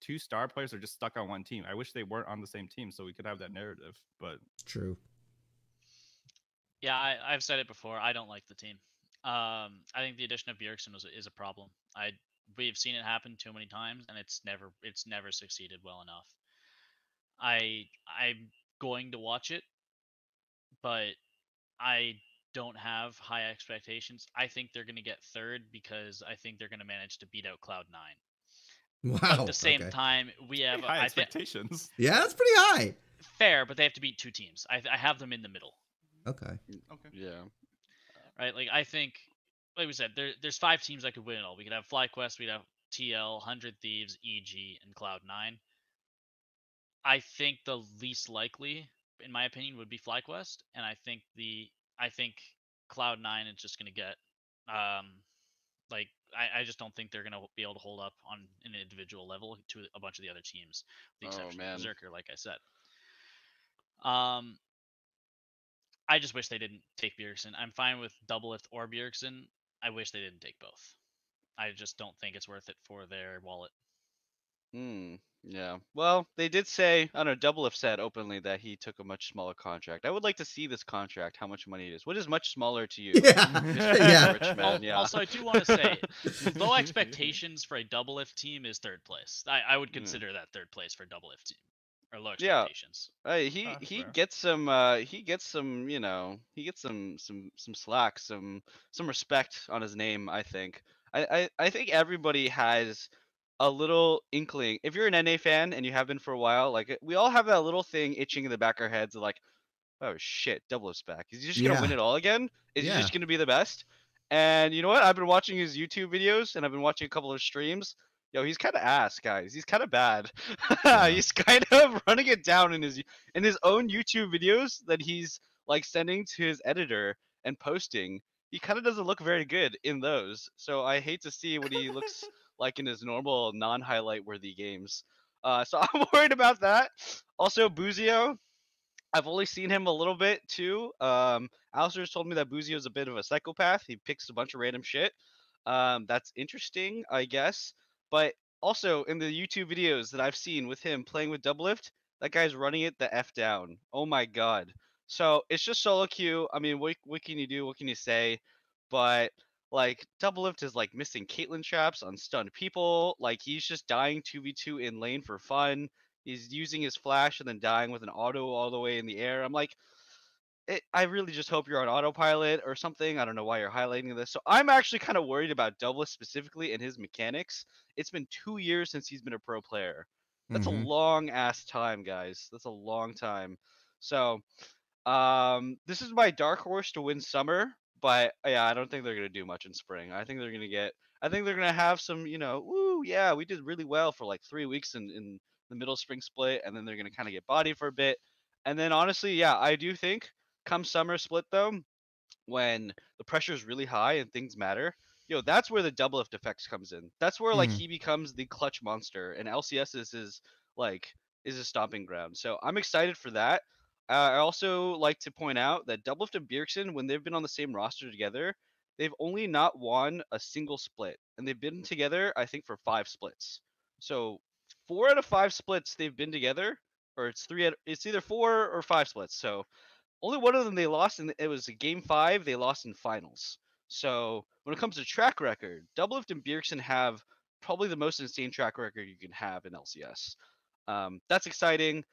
[SPEAKER 3] 2 star players are just stuck on one team. I wish they weren't on the same team so we could have that narrative. But
[SPEAKER 2] true.
[SPEAKER 4] Yeah, I've said it before. I don't like the team. I think the addition of Bjergsen is a problem. We've seen it happen too many times, and it's never succeeded well enough. I'm going to watch it, but I don't have high expectations. I think they're going to get 3rd because I think they're going to manage to beat out Cloud9.
[SPEAKER 2] Wow.
[SPEAKER 4] But at the same time, we have
[SPEAKER 3] high expectations.
[SPEAKER 2] Yeah, that's pretty high.
[SPEAKER 4] Fair, but they have to beat 2 teams. I have them in the middle.
[SPEAKER 2] Okay.
[SPEAKER 5] Yeah.
[SPEAKER 4] Right, like I think, like we said, there's 5 teams that could win it all. We could have FlyQuest, we'd have TL, 100 Thieves, EG, and Cloud9. I think the least likely, in my opinion, would be FlyQuest, and I think Cloud9 is just gonna get, like I just don't think they're gonna be able to hold up on an individual level to a bunch of the other teams, with the exception of Berserker, like I said. I just wish they didn't take Bjergsen. I'm fine with Doublelift or Bjergsen. I wish they didn't take both. I just don't think it's worth it for their wallet.
[SPEAKER 5] Yeah. Well, they did say, I don't know, Doublelift said openly that he took a much smaller contract. I would like to see this contract, how much money it is. What is much smaller to you?
[SPEAKER 2] Yeah.
[SPEAKER 5] Rich man, yeah.
[SPEAKER 4] Also, I do want to say, low expectations for a Doublelift team is 3rd place. I would consider that 3rd place for a Doublelift team. Or low expectations.
[SPEAKER 5] He gets some slack, some respect on his name, I think. I think everybody has a little inkling. If you're an NA fan and you have been for a while, like we all have that little thing itching in the back of our heads of like, oh shit, Doublelift's back. Is he just gonna win it all again? Is he just gonna be the best? And you know what? I've been watching his YouTube videos and I've been watching a couple of streams. Yo, he's kind of ass, guys. He's kind of bad. He's kind of running it down in his own YouTube videos that he's like sending to his editor and posting. He kind of doesn't look very good in those. So I hate to see what he looks like in his normal non-highlight worthy games. So I'm worried about that. Also, Buzio, I've only seen him a little bit too. Alastair's told me that Buzio is a bit of a psychopath. He picks a bunch of random shit. That's interesting, I guess. But also in the YouTube videos that I've seen with him playing with Doublelift, that guy's running it the F down. Oh my god. So it's just solo queue. I mean, what can you do? What can you say? But like Doublelift is like missing Caitlyn traps on stunned people. Like he's just dying 2v2 in lane for fun. He's using his flash and then dying with an auto all the way in the air. I'm like, I really just hope you're on autopilot or something. I don't know why you're highlighting this. So I'm actually kind of worried about Doublelift specifically and his mechanics. It's been 2 years since he's been a pro player. That's a long ass time, guys. That's a long time. So this is my dark horse to win summer, But yeah, I don't think they're gonna do much in spring. I think they're gonna have some, woo, yeah, we did really well for like 3 weeks in the middle of spring split, and then they're gonna kind of get bodied for a bit, and then honestly, yeah, I do think come summer split though, when the pressure is really high and things matter, that's where the double lift effects comes in. That's where like
[SPEAKER 2] Mhm.
[SPEAKER 5] he becomes the clutch monster, and LCS like is a stomping ground. So I'm excited for that. I also like to point out that Doublelift and Bjergsen, when they've been on the same roster together, they've only not won a single split, and they've been together I think for 5 splits. So 4 out of 5 splits they've been together, or it's either 4 or 5 splits. So only one of them they lost, and it was a game 5. They lost in finals. So when it comes to track record, Doublelift and Bjergsen have probably the most insane track record you can have in LCS. That's exciting.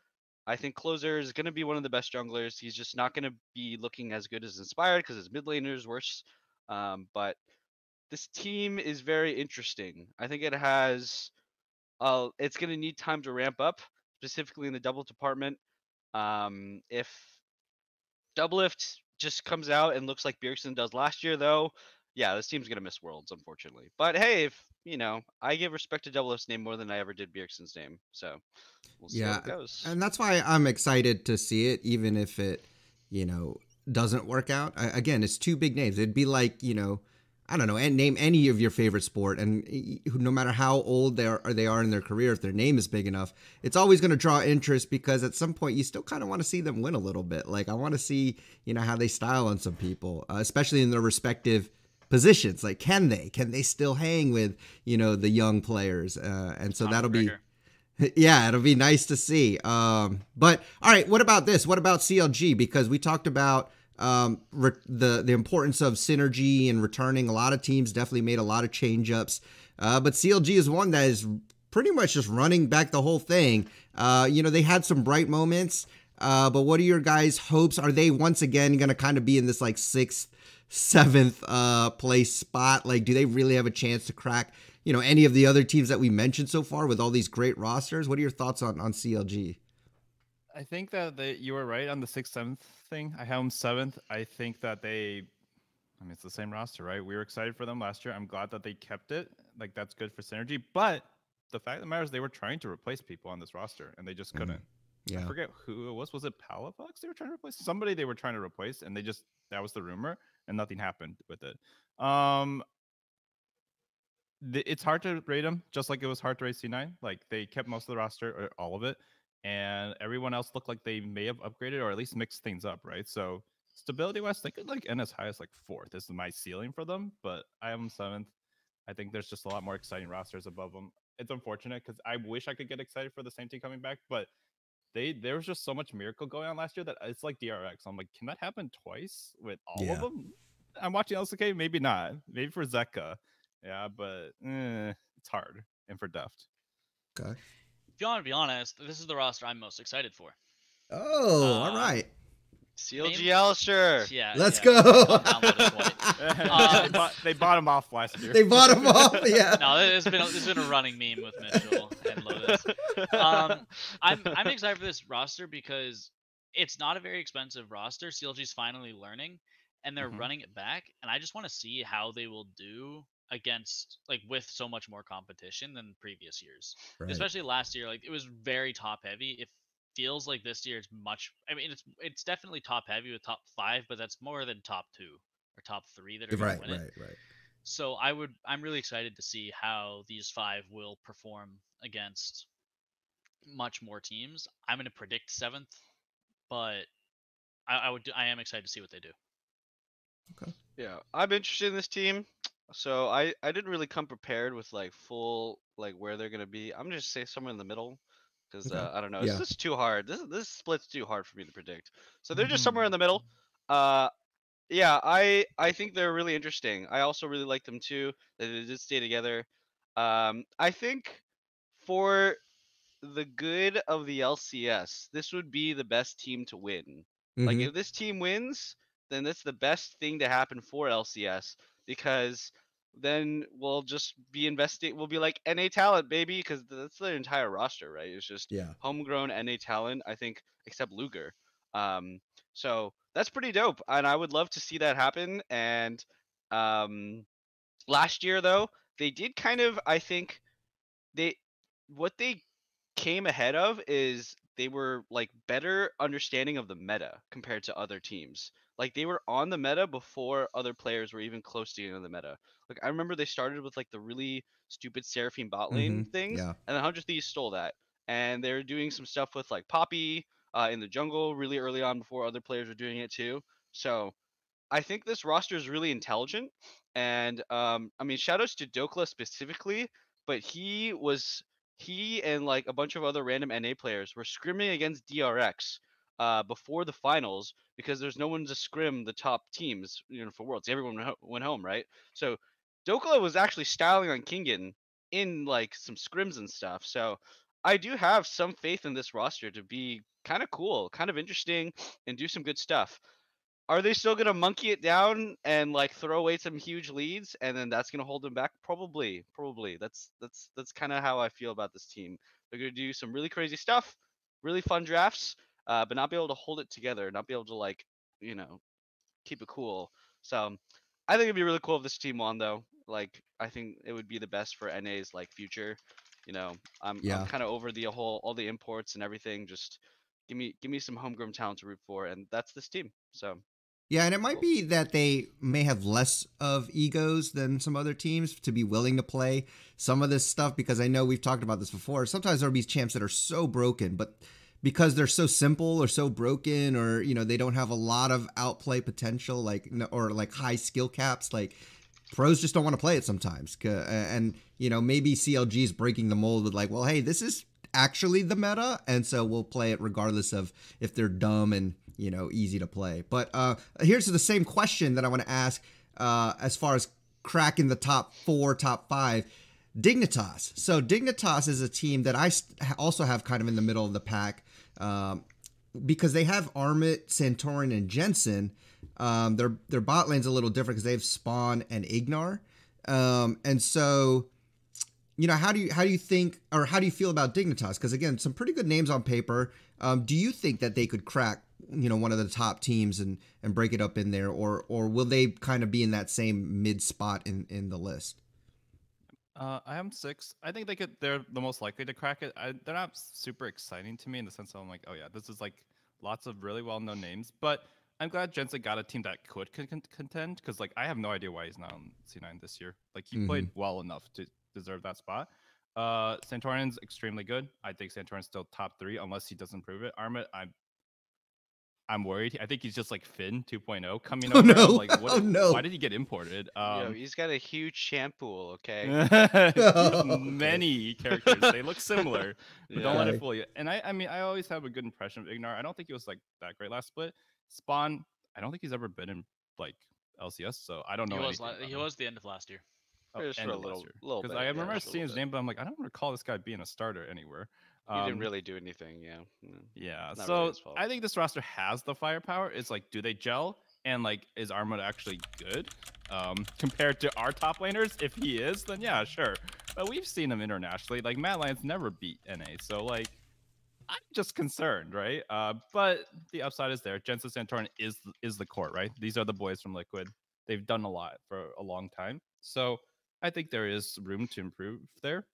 [SPEAKER 5] I think Closer is going to be one of the best junglers. He's just not going to be looking as good as Inspired because his mid laner is worse. But this team is very interesting. I think it's going to need time to ramp up, specifically in the double department. If Doublelift just comes out and looks like Bjergsen does last year, though, yeah, this team's gonna miss Worlds, unfortunately. But hey, if I give respect to Doublelift's name more than I ever did Bjergsen's name, so we'll see how
[SPEAKER 2] Yeah,
[SPEAKER 5] it goes.
[SPEAKER 2] and that's why I'm excited to see it, even if it, you know, doesn't work out. Again, it's two big names. It'd be like, I don't know, and name any of your favorite sport, and no matter how old they are in their career, if their name is big enough, it's always going to draw interest because at some point you still kind of want to see them win a little bit. Like I want to see, how they style on some people, especially in their respective positions. Like, can they still hang with, the young players? And so
[SPEAKER 4] Tom
[SPEAKER 2] that'll be.
[SPEAKER 4] McGregor.
[SPEAKER 2] Yeah, it'll be nice to see. But all right, what about this? What about CLG? Because we talked about the importance of synergy and returning. A lot of teams definitely made a lot of change ups, but CLG is one that is pretty much just running back the whole thing. They had some bright moments, but what are your guys' hopes? Are they once again going to kind of be in this like 6th, 7th place spot? Like, do they really have a chance to crack any of the other teams that we mentioned so far with all these great rosters? What are your thoughts on CLG?
[SPEAKER 3] I think that you were right on the 6th, 7th thing. I have them 7th. I think that it's the same roster, right? We were excited for them last year. I'm glad that they kept it. Like, that's good for synergy. But the fact of the matter is they were trying to replace people on this roster, and they just couldn't.
[SPEAKER 2] Yeah.
[SPEAKER 3] I forget who it was. Was it Palafox they were trying to replace? Somebody they were trying to replace, and that was the rumor, and nothing happened with it. It's hard to rate them, just like it was hard to rate C9. Like, they kept most of the roster, or all of it, and everyone else looked like they may have upgraded or at least mixed things up, right? So stability wise, they could like end as high as like 4th. This is my ceiling for them, but I have them 7th. I think there's just a lot more exciting rosters above them. It's unfortunate because I wish I could get excited for the same team coming back, but there was just so much miracle going on last year that it's like DRX. I'm like, can that happen twice with all of them? I'm watching LCK, maybe not. Maybe for Zeka. Yeah, but it's hard. And for Deft.
[SPEAKER 2] Okay.
[SPEAKER 4] If you want to be honest, this is the roster I'm most excited for.
[SPEAKER 2] Oh, all right.
[SPEAKER 5] CLG Alastair.
[SPEAKER 4] Yeah.
[SPEAKER 2] Let's
[SPEAKER 4] yeah,
[SPEAKER 2] go.
[SPEAKER 4] I'll download his white.
[SPEAKER 3] They bought him off last year.
[SPEAKER 2] They bought him off. Yeah.
[SPEAKER 4] No, it's been a running meme with Mitchell and Lotus. I'm excited for this roster because it's not a very expensive roster. CLG's finally learning, and they're running it back, and I just want to see how they will do against with so much more competition than previous years.
[SPEAKER 2] Right.
[SPEAKER 4] Especially last year, it was very top heavy. It feels like this year it's much. I mean, it's definitely top heavy with top 5, but that's more than top 2 or top 3 that are going to win it.
[SPEAKER 2] Right.
[SPEAKER 4] So I'm really excited to see how these 5 will perform against much more teams. I'm going to predict 7th, but I am excited to see what they do.
[SPEAKER 2] Okay.
[SPEAKER 5] Yeah, I'm interested in this team. So I didn't really come prepared with full where they're gonna be. I'm just say somewhere in the middle because
[SPEAKER 2] Okay.
[SPEAKER 5] I don't know.
[SPEAKER 2] Yeah.
[SPEAKER 5] This is too hard. This split's too hard for me to predict. So they're just somewhere in the middle. Yeah, I think they're really interesting. I also really like them too. That they did stay together. I think for the good of the LCS, this would be the best team to win. Like if this team wins, then that's the best thing to happen for LCS because then we'll just be investing. We'll be like NA talent, baby, because that's their entire roster, right? It's just
[SPEAKER 2] Yeah.
[SPEAKER 5] homegrown NA talent. I think, except Luger. So that's pretty dope, and I would love to see that happen. And um, last year though, they did kind of, I think they what they came ahead of is they were like better understanding of the meta compared to other teams. Like they were on the meta before other players were even close to getting on the meta. Like I remember they started with like the really stupid Seraphine bot lane things,
[SPEAKER 2] Yeah.
[SPEAKER 5] and then 100 Thieves stole that. And they were doing some stuff with like Poppy in the jungle really early on before other players were doing it too. So I think this roster is really intelligent, and I mean, shoutouts to Dokla specifically, but he and like a bunch of other random NA players were scrimming against DRX before the finals because there's no one to scrim the top teams, for Worlds. Everyone went home, right? So Dokla was actually styling on Kingen in like some scrims and stuff. So I do have some faith in this roster to be kind of cool, kind of interesting, and do some good stuff. Are they still gonna monkey it down and like throw away some huge leads, and then that's gonna hold them back? Probably, probably. That's kind of how I feel about this team. They're gonna do some really crazy stuff, really fun drafts, but not be able to hold it together, not be able to like, you know, keep it cool. So I think it'd be really cool if this team won though. Like I think it would be the best for NA's like future. I'm
[SPEAKER 2] Yeah.
[SPEAKER 5] kind of over the whole all the imports and everything. Just give me some homegrown talent to root for, and that's this team. So
[SPEAKER 2] Yeah, and it might
[SPEAKER 5] cool.
[SPEAKER 2] be that they may have less of egos than some other teams to be willing to play some of this stuff, because I know we've talked about this before. Sometimes there'll be champs that are so broken, but because they're so simple or so broken, or they don't have a lot of outplay potential, like, or like high skill caps, like pros just don't want to play it sometimes. And maybe CLG is breaking the mold with like, well, hey, this is actually the meta, and so we'll play it regardless of if they're dumb and easy to play. But here's the same question that I want to ask as far as cracking the top 4, top 5. Dignitas. So Dignitas is a team that I also have kind of in the middle of the pack, because they have Armit, Santorin, and Jensen. Their bot lane's a little different because they have Spawn and Ignar. And so, how do you think, or how do you feel about Dignitas? Because again, some pretty good names on paper. Do you think that they could crack, one of the top teams and break it up in there, or will they kind of be in that same mid spot in the list?
[SPEAKER 3] I am 6. I think they're the most likely to crack it. They're not super exciting to me in the sense that I'm like, oh yeah, this is like lots of really well-known names. But I'm glad Jensen got a team that could contend, because like I have no idea why he's not on C9 this year. Like he played well enough to deserve that spot. Santorin's extremely good. I think Santorin's still top 3 unless he doesn't prove it. Armit, I'm worried. I think he's just like Finn 2.0 coming
[SPEAKER 2] Oh
[SPEAKER 3] over.
[SPEAKER 2] no!
[SPEAKER 3] I'm like, what?
[SPEAKER 2] Oh no!
[SPEAKER 3] Why did he get imported?
[SPEAKER 5] Yo, he's got a huge champ pool, okay?
[SPEAKER 3] He has
[SPEAKER 2] Okay.
[SPEAKER 3] many characters. They look similar, but don't let it
[SPEAKER 2] Okay.
[SPEAKER 3] fool you. And I mean, I always have a good impression of Ignar. I don't think he was like that great last split. Spawn, I don't think he's ever been in like LCS, so I don't know anything about
[SPEAKER 4] He
[SPEAKER 3] him.
[SPEAKER 4] was the end of last year.
[SPEAKER 3] Oh,
[SPEAKER 5] Just
[SPEAKER 3] end
[SPEAKER 5] for a
[SPEAKER 3] of last year.
[SPEAKER 5] little
[SPEAKER 3] Because
[SPEAKER 5] bit.
[SPEAKER 3] I
[SPEAKER 5] Yeah,
[SPEAKER 3] remember
[SPEAKER 5] just a
[SPEAKER 3] seeing
[SPEAKER 5] little
[SPEAKER 3] his
[SPEAKER 5] bit.
[SPEAKER 3] name, but I'm like, I don't recall this guy being a starter anywhere.
[SPEAKER 5] He didn't really do anything. Yeah.
[SPEAKER 3] Yeah.
[SPEAKER 5] Not
[SPEAKER 3] So
[SPEAKER 5] really his fault.
[SPEAKER 3] I think this roster has the firepower. It's like, do they gel? And like, is Armut actually good? Compared to our top laners? If he is, then yeah, sure. But we've seen him internationally. Like Matt Lyons never beat NA. So like, I'm just concerned, right? But the upside is there. Jensen Santorin is the core, right? These are the boys from Liquid. They've done a lot for a long time. So I think there is room to improve there.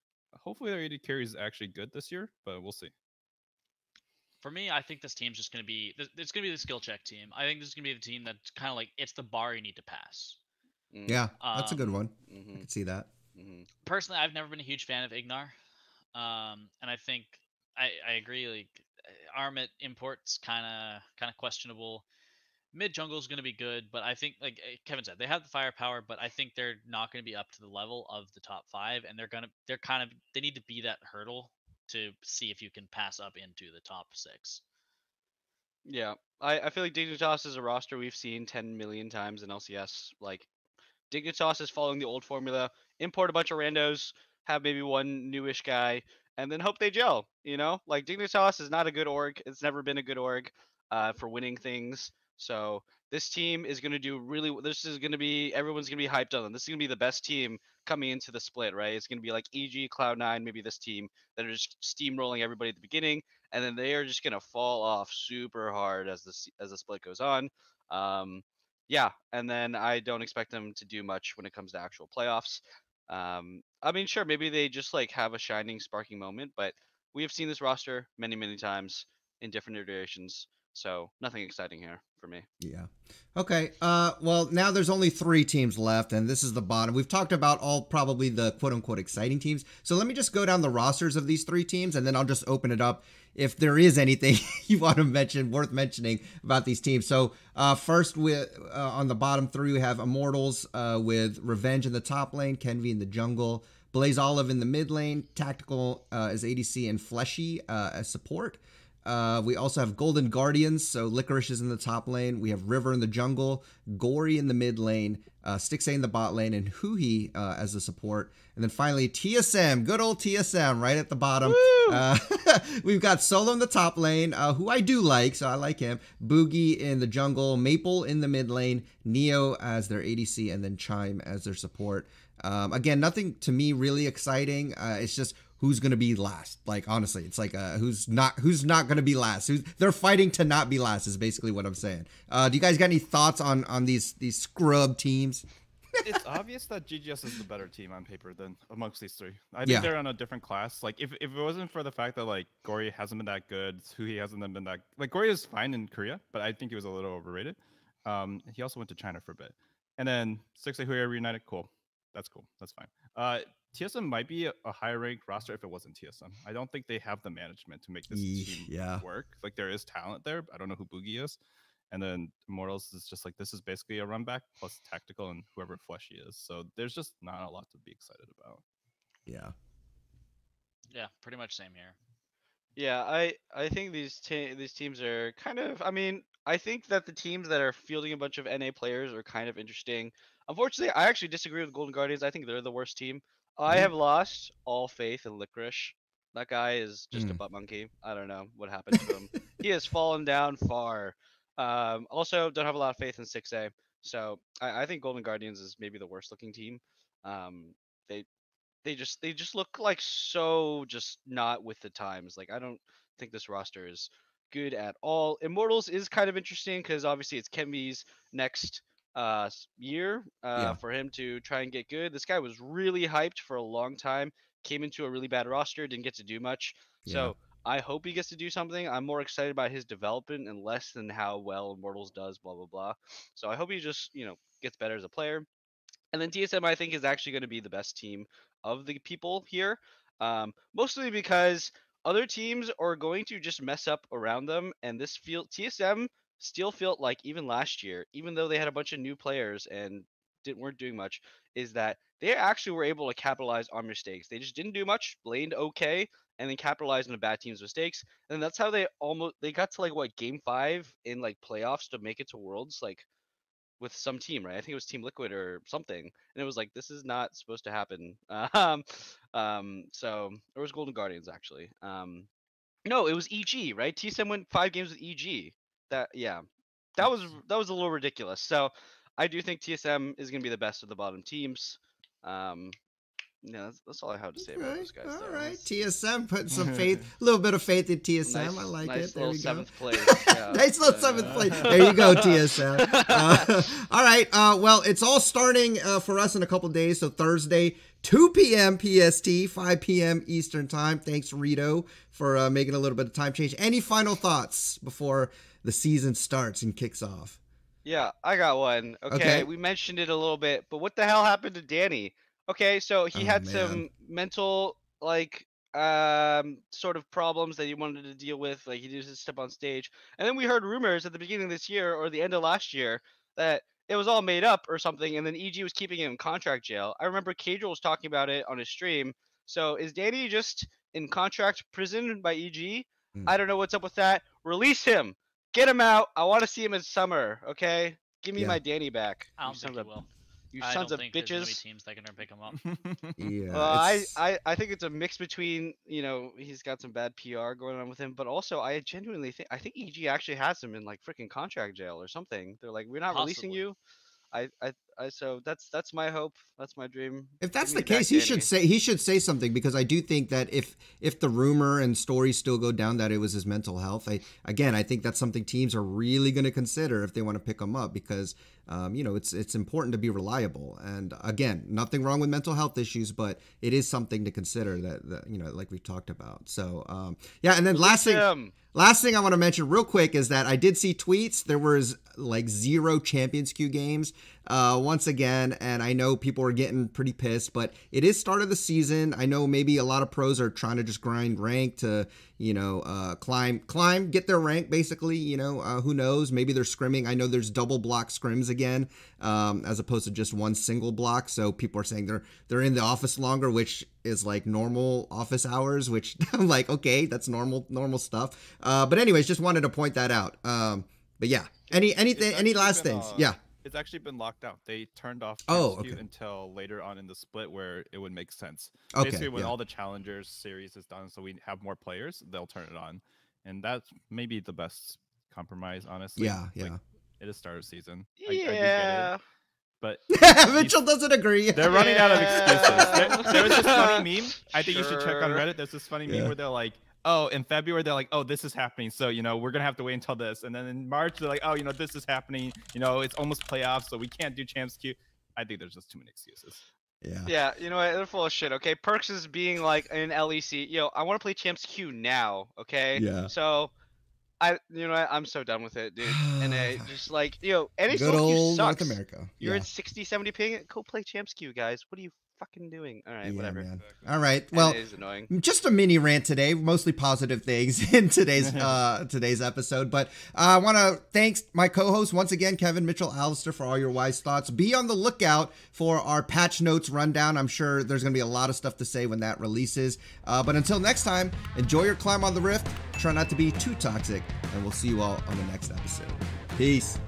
[SPEAKER 3] Hopefully their AD carry is actually good this year, but we'll see.
[SPEAKER 4] For me, I think this team's just going to be it's going to be the skill check team. I think this is going to be the team that's kind of like it's the bar you need to pass.
[SPEAKER 2] Yeah, that's a good one. I
[SPEAKER 5] Mm-hmm.
[SPEAKER 2] can see that.
[SPEAKER 5] Mm-hmm.
[SPEAKER 4] Personally, I've never been a huge fan of Ignar. And I think I agree. Like Armit imports kind of questionable. Mid jungle is going to be good, but I think like Kevin said, they have the firepower, but I think they're not going to be up to the level of the top 5, and they need to be that hurdle to see if you can pass up into the top 6.
[SPEAKER 5] Yeah, I feel like Dignitas is a roster we've seen 10 million times in LCS. Like, Dignitas is following the old formula: import a bunch of randos, have maybe one newish guy, and then hope they gel. Like Dignitas is not a good org. It's never been a good org for winning things. So this team is going to do really. This is going to be everyone's going to be hyped on them. This is going to be the best team coming into the split, right? It's going to be like EG, Cloud9, maybe this team that are just steamrolling everybody at the beginning, and then they are just going to fall off super hard as the split goes on. Yeah, and then I don't expect them to do much when it comes to actual playoffs. I mean, sure, maybe they just like have a shining, sparking moment, but we have seen this roster many, many times in different iterations, so nothing exciting here for me.
[SPEAKER 2] Yeah. Okay. Well, now there's only 3 teams left, and this is the bottom. We've talked about all probably the quote unquote exciting teams. So let me just go down the rosters of these 3 teams, and then I'll just open it up if there is anything you want to mention, worth mentioning about these teams. So first, with on the bottom 3, we have Immortals with Revenge in the top lane, Kenvi in the jungle, Blaze Olive in the mid lane, Tactical as ADC, and Fleshy as support. We also have Golden Guardians, so Licorice is in the top lane. We have River in the jungle, Gory in the mid lane, Stixay in the bot lane, and Huhi as the support. And then finally, TSM, good old TSM right at the bottom. We've got Solo in the top lane, who I do like, so I like him. Boogie in the jungle, Maple in the mid lane, Neo as their ADC, and then Chime as their support. Again, nothing to me really exciting. It's just who's going to be last. Like, honestly, it's like who's not going to be last. They're fighting to not be last is basically what I'm saying. Do you guys got any thoughts on these scrub teams?
[SPEAKER 3] It's obvious that GGS is the better team on paper than amongst these 3. I think they're on a different class. Like, if it wasn't for the fact that like Gory hasn't been that good, Huhi hasn't been that like Gory is fine in Korea, but I think he was a little overrated. He also went to China for a bit, and then Stixay Huhi reunited. Cool, that's cool. That's fine. TSM might be a higher ranked roster if it wasn't TSM. I don't think they have the management to make this team work. Like, there is talent there, but I don't know who Boogie is. And then Immortals is just like, this is basically a run back plus Tactical and whoever Fleshy is. So there's just not a lot to be excited about.
[SPEAKER 2] Yeah.
[SPEAKER 4] Yeah, pretty much same here.
[SPEAKER 5] Yeah, I think these teams are kind of. I mean, I think that the teams that are fielding a bunch of NA players are kind of interesting. Unfortunately, I actually disagree with Golden Guardians. I think they're the worst team. I have lost all faith in Licorice. That guy is just a butt monkey. I don't know what happened to him. He has fallen down far. Also, don't have a lot of faith in 6A. So I think Golden Guardians is maybe the worst looking team. They they just look like so just not with the times. Like, I don't think this roster is good at all. Immortals is kind of interesting because obviously it's Kenvi's next year for him to try and get good. This guy was really hyped for a long time, came into a really bad roster, didn't get to do much. So I hope he gets to do something. I'm more excited about his development and less than how well Immortals does, blah blah blah. So I hope he just, gets better as a player. And then TSM, I think, is actually going to be the best team of the people here, mostly because other teams are going to just mess up around them. And TSM still felt like even last year, even though they had a bunch of new players and weren't doing much, is that they actually were able to capitalize on mistakes. They just didn't do much, laned okay, and then capitalized on a bad team's mistakes. And that's how they got to like what, game 5 in like playoffs to make it to Worlds, like with some team, right? I think it was Team Liquid or something, and it was like, this is not supposed to happen. So it was Golden Guardians actually. No, it was EG, right? TSM went 5 games with EG. That was a little ridiculous. So I do think TSM is going to be the best of the bottom teams. Yeah, that's all I have to say about those guys.
[SPEAKER 2] All right, TSM putting some faith, a little bit of faith in TSM.
[SPEAKER 5] Nice,
[SPEAKER 2] I like
[SPEAKER 5] nice
[SPEAKER 2] it. There we go.
[SPEAKER 5] 7th place. Yeah.
[SPEAKER 2] Nice little 7th place. There you go, TSM. All right. Well, it's all starting for us in a couple days. So Thursday, 2 p.m. PST, 5 p.m. Eastern time. Thanks, Rito, for making a little bit of time change. Any final thoughts before the season starts and kicks off?
[SPEAKER 5] Yeah, I got one. Okay, we mentioned it a little bit, but what the hell happened to Danny? Okay, so he had some mental, like, sort of problems that he wanted to deal with. Like, he did his step on stage. And then we heard rumors at the beginning of this year or the end of last year that it was all made up or something, and then EG was keeping him in contract jail. I remember Cadril was talking about it on his stream. So is Danny just in contract prison by EG? I don't know what's up with that. Release him. Get him out. I want to see him in summer, okay? Give me my Danny back.
[SPEAKER 4] I don't think he will.
[SPEAKER 5] You
[SPEAKER 4] I
[SPEAKER 5] sons
[SPEAKER 4] don't
[SPEAKER 5] of
[SPEAKER 4] think there's gonna be
[SPEAKER 5] bitches.
[SPEAKER 4] teams that can pick him up.
[SPEAKER 2] Yeah,
[SPEAKER 5] I think it's a mix between, he's got some bad PR going on with him, but also I genuinely think EG actually has him in like freaking contract jail or something. They're like, we're not releasing
[SPEAKER 4] Possibly.
[SPEAKER 5] you. So that's my hope. That's my dream.
[SPEAKER 2] If that's
[SPEAKER 5] Give me
[SPEAKER 2] the
[SPEAKER 5] back
[SPEAKER 2] case, he
[SPEAKER 5] Danny.
[SPEAKER 2] should say something, because I do think that if the rumor and stories still go down that it was his mental health, I think that's something teams are really going to consider if they want to pick him up, because it's important to be reliable. And again, nothing wrong with mental health issues, but it is something to consider that like we've talked about. So yeah, and then last thing I want to mention real quick is that I did see tweets. There was like 0 Champions Queue games once again, and I know people are getting pretty pissed, but it is start of the season. I know maybe a lot of pros are trying to just grind rank to climb, get their rank basically. Who knows? Maybe they're scrimming. I know there's double block scrims again, as opposed to just one single block. So people are saying they're in the office longer, which is like normal office hours, which I'm like, okay, that's normal stuff. But anyways, just wanted to point that out. But yeah, any last things? Yeah.
[SPEAKER 3] It's actually been locked out. They turned off
[SPEAKER 2] Oh,
[SPEAKER 3] Champs Queue
[SPEAKER 2] okay.
[SPEAKER 3] until later on in the split where it would make sense.
[SPEAKER 2] Okay,
[SPEAKER 3] Basically, when
[SPEAKER 2] yeah.
[SPEAKER 3] all the Challengers series is done, so we have more players, they'll turn it on, and that's maybe the best compromise, honestly.
[SPEAKER 2] Yeah.
[SPEAKER 3] It is start of season. I do get
[SPEAKER 5] Yeah.
[SPEAKER 3] it, but
[SPEAKER 2] Mitchell doesn't agree.
[SPEAKER 3] they're running out of excuses. There was this funny meme. I think you should check on
[SPEAKER 5] Sure.
[SPEAKER 3] Reddit. There's this funny
[SPEAKER 2] Yeah.
[SPEAKER 3] meme where they're like, oh, in February, they're like, oh, this is happening. So, we're going to have to wait until this. And then in March, they're like, oh, this is happening. It's almost playoffs, so we can't do Champs Queue. I think there's just too many excuses.
[SPEAKER 2] Yeah.
[SPEAKER 5] Yeah, you know what? They're full of shit. Okay, Perks is being like in LEC. I want to play Champs Q now. Okay.
[SPEAKER 2] Yeah.
[SPEAKER 5] So, I'm so done with it, dude. And just like, any
[SPEAKER 2] Good
[SPEAKER 5] solo queue
[SPEAKER 2] old
[SPEAKER 5] sucks.
[SPEAKER 2] North America.
[SPEAKER 5] You're
[SPEAKER 2] Yeah.
[SPEAKER 5] at 60, 70 ping. Go play Champs Q, guys. What are you fucking doing? All right,
[SPEAKER 2] Yeah,
[SPEAKER 5] whatever.
[SPEAKER 2] man.
[SPEAKER 3] Exactly.
[SPEAKER 2] All right.
[SPEAKER 5] And
[SPEAKER 2] Well,
[SPEAKER 5] it is annoying.
[SPEAKER 2] just a mini rant today, mostly positive things in today's episode. But I want to thank my co-host once again, Kevin, Mitchell, Alastair, for all your wise thoughts. Be on the lookout for our patch notes rundown. I'm sure there's going to be a lot of stuff to say when that releases. But until next time, enjoy your climb on the Rift. Try not to be too toxic, and we'll see you all on the next episode. Peace.